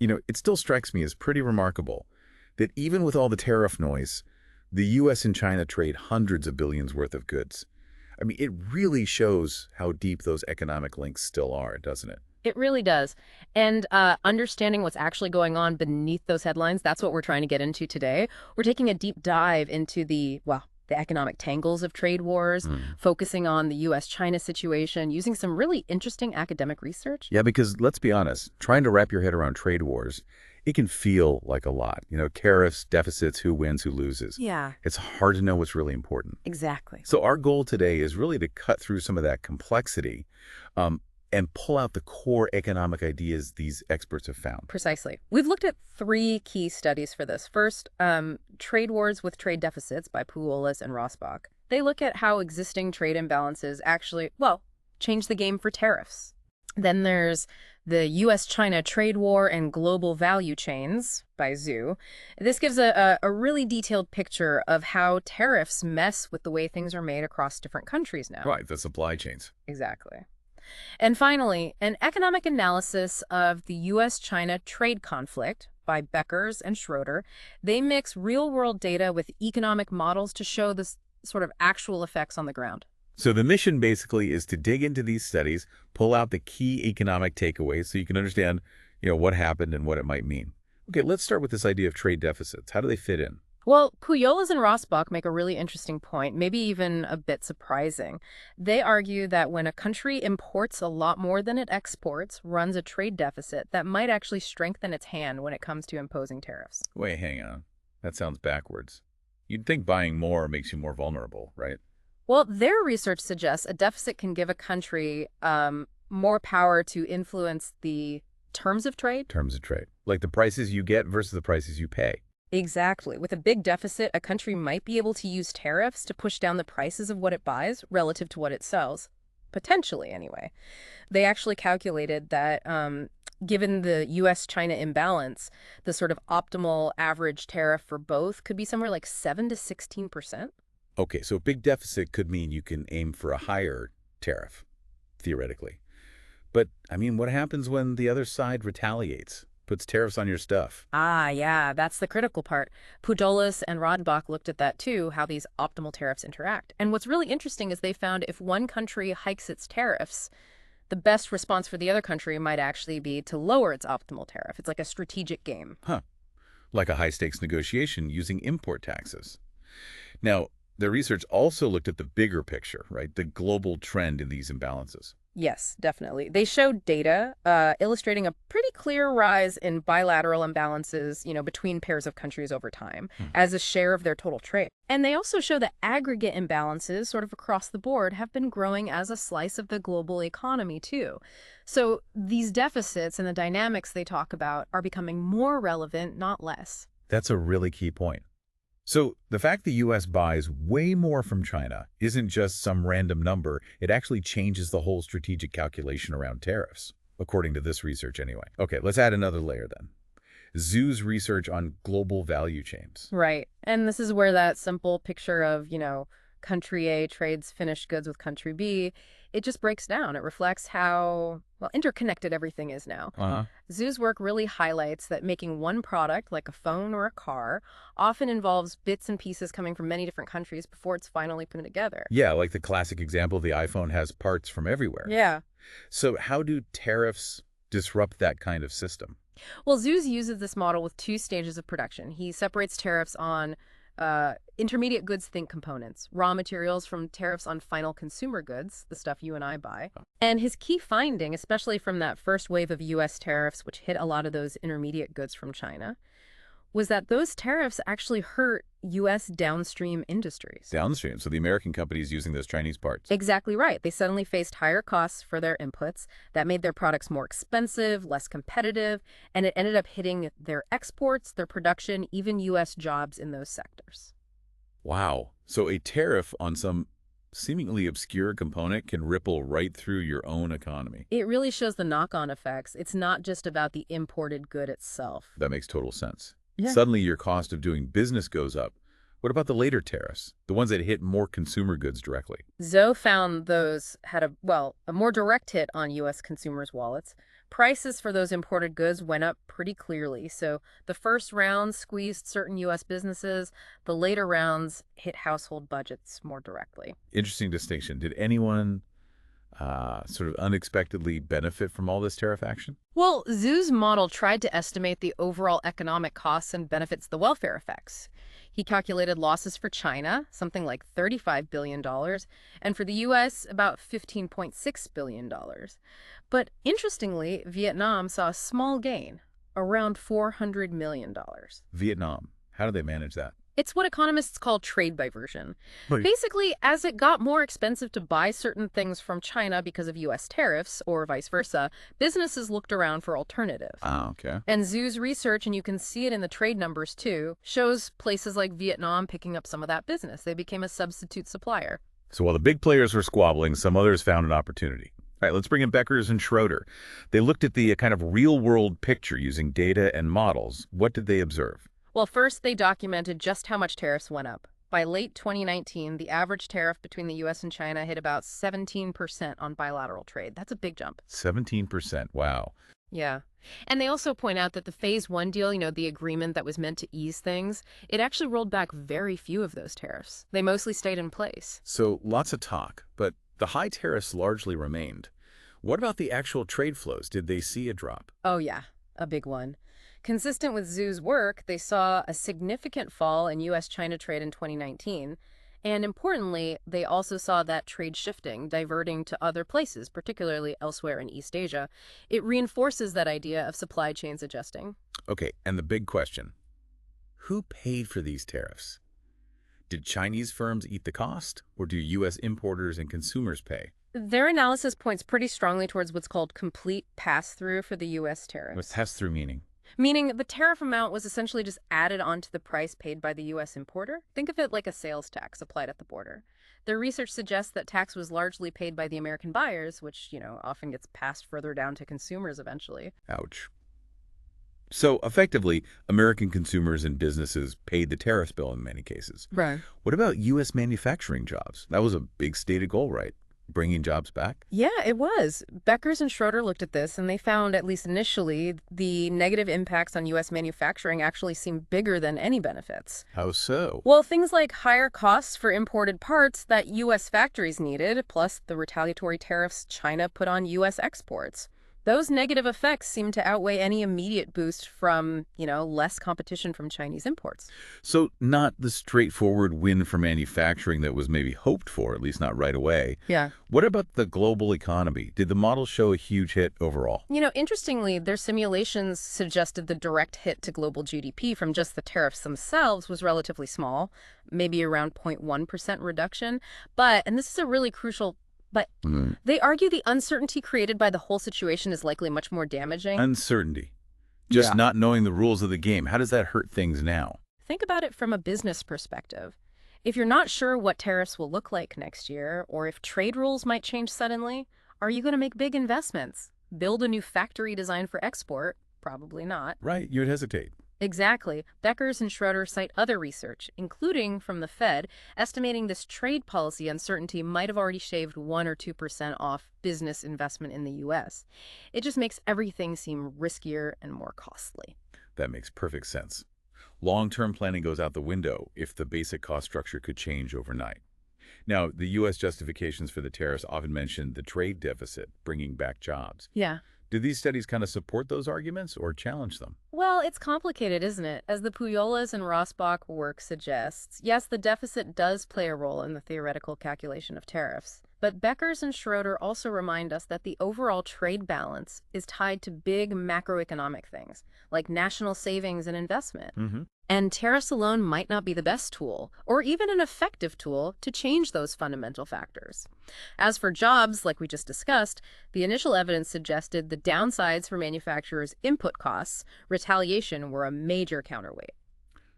It still strikes me as pretty remarkable that even with all the tariff noise, the U.S. and China trade hundreds of billions worth of goods. I mean, it really shows how deep those economic links still are, doesn't it? It really does. And understanding what's actually going on beneath those headlines, that's what we're trying to get into today. We're taking a deep dive into the economic tangles of trade wars, Hmm. focusing on the U.S. China situation, using some really interesting academic research. Yeah, because let's be honest, trying to wrap your head around trade wars, it can feel like a lot. Tariffs, deficits, who wins, who loses. Yeah, It's hard to know what's really important. exactly. So our goal today is really to cut through some of that complexity um, and pull out the core economic ideas these experts have found. Precisely. We've looked at three key studies for this. First, Trade Wars with Trade Deficits by Pujolas and Rosbach. They look at how existing trade imbalances actually, change the game for tariffs. Then there's the U.S. China Trade War and Global Value Chains by Zhu. This gives a really detailed picture of how tariffs mess with the way things are made across different countries now. Right, the supply chains. Exactly. And finally, an economic analysis of the U.S. China trade conflict by Beckers and Schroeder. They mix real world data with economic models to show this sort of actual effects on the ground. So the mission basically is to dig into these studies, pull out the key economic takeaways so you can understand, what happened and what it might mean. Okay, let's start with this idea of trade deficits. How do they fit in? Well, Pujolas and Rosbach make a really interesting point, maybe even a bit surprising. They argue that when a country imports a lot more than it exports, runs a trade deficit, that might actually strengthen its hand when it comes to imposing tariffs. Wait, hang on. That sounds backwards. You'd think buying more makes you more vulnerable, right? Well, their research suggests a deficit can give a country more power to influence the terms of trade. Terms of trade. Like the prices you get versus the prices you pay. Exactly. With a big deficit, a country might be able to use tariffs to push down the prices of what it buys relative to what it sells. Potentially, anyway. They actually calculated that given the U.S. China imbalance, the sort of optimal average tariff for both could be somewhere like 7 to 16%. Okay, so a big deficit could mean you can aim for a higher tariff, theoretically. But, I mean, what happens when the other side retaliates, puts tariffs on your stuff? Ah, yeah, that's the critical part. Pujolas and Rodbach looked at that too, how these optimal tariffs interact. And what's really interesting is they found if one country hikes its tariffs, the best response for the other country might actually be to lower its optimal tariff. It's like a strategic game. Huh. Like a high-stakes negotiation using import taxes. Now, the research also looked at the bigger picture, right? The global trend in these imbalances. Yes, definitely. They showed data illustrating a pretty clear rise in bilateral imbalances, between pairs of countries over time Hmm. as a share of their total trade. And they also show that aggregate imbalances sort of across the board have been growing as a slice of the global economy too. So these deficits and the dynamics they talk about are becoming more relevant, not less. That's a really key point. So the fact the U.S. buys way more from China isn't just some random number. It actually changes the whole strategic calculation around tariffs, according to this research anyway. Okay, let's add another layer then. Zhu's research on global value chains. Right. And this is where that simple picture of, country A trades finished goods with country B, it just breaks down. It reflects how, interconnected everything is now. Uh-huh. Zhu's work really highlights that making one product, like a phone or a car, often involves bits and pieces coming from many different countries before it's finally put together. Yeah, like the classic example, the iPhone has parts from everywhere. Yeah. So how do tariffs disrupt that kind of system? Well, Zhu's uses this model with two stages of production. He separates tariffs on intermediate goods, think components, raw materials from tariffs on final consumer goods, the stuff you and I buy. And his key finding, especially from that first wave of U.S. tariffs, which hit a lot of those intermediate goods from China, was that those tariffs actually hurt U.S. downstream industries. Downstream, so the American companies using those Chinese parts. Exactly right. They suddenly faced higher costs for their inputs. That made their products more expensive, less competitive, and it ended up hitting their exports, their production, even U.S. jobs in those sectors. Wow. So a tariff on some seemingly obscure component can ripple right through your own economy. It really shows the knock-on effects. It's not just about the imported good itself. That makes total sense. Yeah. Suddenly your cost of doing business goes up. What about the later tariffs, the ones that hit more consumer goods directly? Zoe found those had a more direct hit on U.S. consumers' wallets. Prices for those imported goods went up pretty clearly. So the first round squeezed certain U.S. businesses. The later rounds hit household budgets more directly. Interesting distinction. Did anyone sort of unexpectedly benefit from all this tariff action? Well, Zhu's model tried to estimate the overall economic costs and benefits the welfare effects. He calculated losses for China, something like $35 billion, dollars, and for the U.S., about $15.6 billion. But interestingly, Vietnam saw a small gain, around $400 million. Vietnam. How do they manage that? It's what economists call trade diversion. Right. Basically, as it got more expensive to buy certain things from China because of U.S. tariffs, or vice versa, businesses looked around for alternatives. Ah, okay. And Zhu's research, and you can see it in the trade numbers too, shows places like Vietnam picking up some of that business. They became a substitute supplier. So while the big players were squabbling, some others found an opportunity. All right, let's bring in Beckers and Schroeder. They looked at the kind of real-world picture using data and models. What did they observe? Well, first, they documented just how much tariffs went up. By late 2019, the average tariff between the U.S. and China hit about 17% on bilateral trade. That's a big jump. 17%. Wow. Yeah. And they also point out that the Phase 1 deal, the agreement that was meant to ease things, it actually rolled back very few of those tariffs. They mostly stayed in place. So lots of talk, but the high tariffs largely remained. What about the actual trade flows? Did they see a drop? Oh, yeah, a big one. Consistent with Zhu's work, they saw a significant fall in U.S. China trade in 2019. And importantly, they also saw that trade shifting, diverting to other places, particularly elsewhere in East Asia. It reinforces that idea of supply chains adjusting. Okay, and the big question. Who paid for these tariffs? Did Chinese firms eat the cost, or do U.S. importers and consumers pay? Their analysis points pretty strongly towards what's called complete pass-through for the U.S. tariffs. What's pass-through meaning? Meaning the tariff amount was essentially just added onto the price paid by the U.S. importer. Think of it like a sales tax applied at the border. Their research suggests that tax was largely paid by the American buyers, which, often gets passed further down to consumers eventually. Ouch. So, effectively, American consumers and businesses paid the tariffs bill in many cases. Right. What about U.S. manufacturing jobs? That was a big stated goal, right? Bringing jobs back? Yeah, it was. Beckers and Schroeder looked at this, and they found, at least initially, the negative impacts on U.S. manufacturing actually seem bigger than any benefits. How so? Well, things like higher costs for imported parts that U.S. factories needed, plus the retaliatory tariffs China put on U.S. exports. Those negative effects seem to outweigh any immediate boost from, less competition from Chinese imports. So not the straightforward win for manufacturing that was maybe hoped for, at least not right away. Yeah. What about the global economy? Did the model show a huge hit overall? Interestingly, their simulations suggested the direct hit to global GDP from just the tariffs themselves was relatively small, maybe around 0.1% reduction. And this is a really crucial But they argue the uncertainty created by the whole situation is likely much more damaging. Uncertainty. Just Yeah. not knowing the rules of the game. How does that hurt things now? Think about it from a business perspective. If you're not sure what tariffs will look like next year, or if trade rules might change suddenly, are you going to make big investments? Build a new factory designed for export? Probably not. Right, you would hesitate. Exactly. Beckers and Schroeder cite other research, including from the Fed, estimating this trade policy uncertainty might have already shaved 1 or 2% off business investment in the U.S. It just makes everything seem riskier and more costly. That makes perfect sense. Long-term planning goes out the window if the basic cost structure could change overnight. Now, the U.S. justifications for the tariffs often mention the trade deficit, bringing back jobs. Yeah. Do these studies kind of support those arguments or challenge them? Well, it's complicated, isn't it? As the Pujolas and Rosbach work suggests, yes, the deficit does play a role in the theoretical calculation of tariffs. But Beckers and Schroeder also remind us that the overall trade balance is tied to big macroeconomic things, like national savings and investment. And tariffs alone might not be the best tool, or even an effective tool, to change those fundamental factors. As for jobs, like we just discussed, the initial evidence suggested the downsides for manufacturers' input costs, retaliation, were a major counterweight.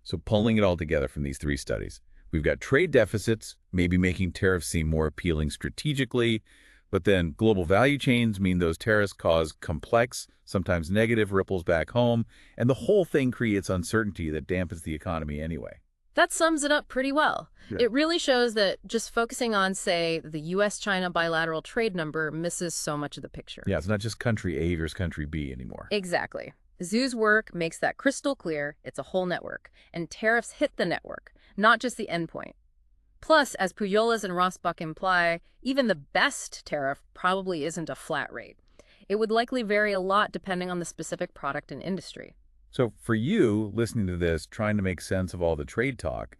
So pulling it all together from these three studies, we've got trade deficits, maybe making tariffs seem more appealing strategically, but then global value chains mean those tariffs cause complex, sometimes negative ripples back home, and the whole thing creates uncertainty that dampens the economy anyway. That sums it up pretty well. Yeah. It really shows that just focusing on, say, the U.S. China bilateral trade number misses so much of the picture. Yeah, it's not just country A versus country B anymore. Exactly. Zhu's work makes that crystal clear. It's a whole network, and tariffs hit the network, not just the endpoint. Plus, as Pujolas and Rosbach imply, even the best tariff probably isn't a flat rate. It would likely vary a lot depending on the specific product and industry. So for you, listening to this, trying to make sense of all the trade talk,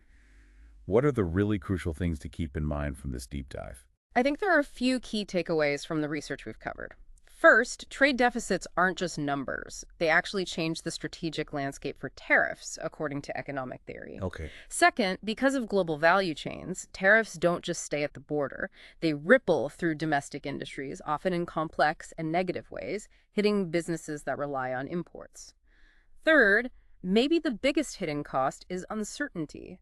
what are the really crucial things to keep in mind from this deep dive? I think there are a few key takeaways from the research we've covered. First, trade deficits aren't just numbers. They actually change the strategic landscape for tariffs, according to economic theory. Okay. Second, because of global value chains, tariffs don't just stay at the border. They ripple through domestic industries, often in complex and negative ways, hitting businesses that rely on imports. Third, maybe the biggest hidden cost is uncertainty.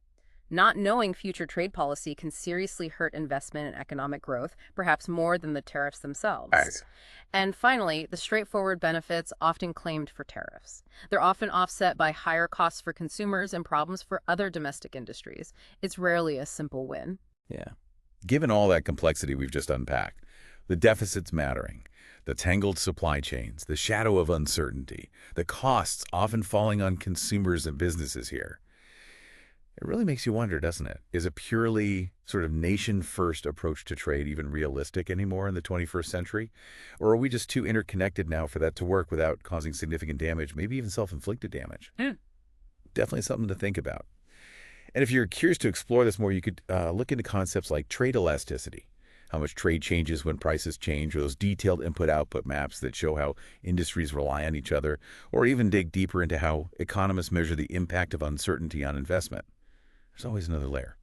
Not knowing future trade policy can seriously hurt investment and economic growth, perhaps more than the tariffs themselves. Right. And finally, the straightforward benefits often claimed for tariffs. They're often offset by higher costs for consumers and problems for other domestic industries. It's rarely a simple win. Yeah. Given all that complexity we've just unpacked, the deficits mattering, the tangled supply chains, the shadow of uncertainty, the costs often falling on consumers and businesses here, it really makes you wonder, doesn't it? Is a purely sort of nation-first approach to trade even realistic anymore in the 21st century? Or are we just too interconnected now for that to work without causing significant damage, maybe even self-inflicted damage? Definitely something to think about. And if you're curious to explore this more, you could look into concepts like trade elasticity, how much trade changes when prices change, or those detailed input-output maps that show how industries rely on each other, or even dig deeper into how economists measure the impact of uncertainty on investment. There's always another layer.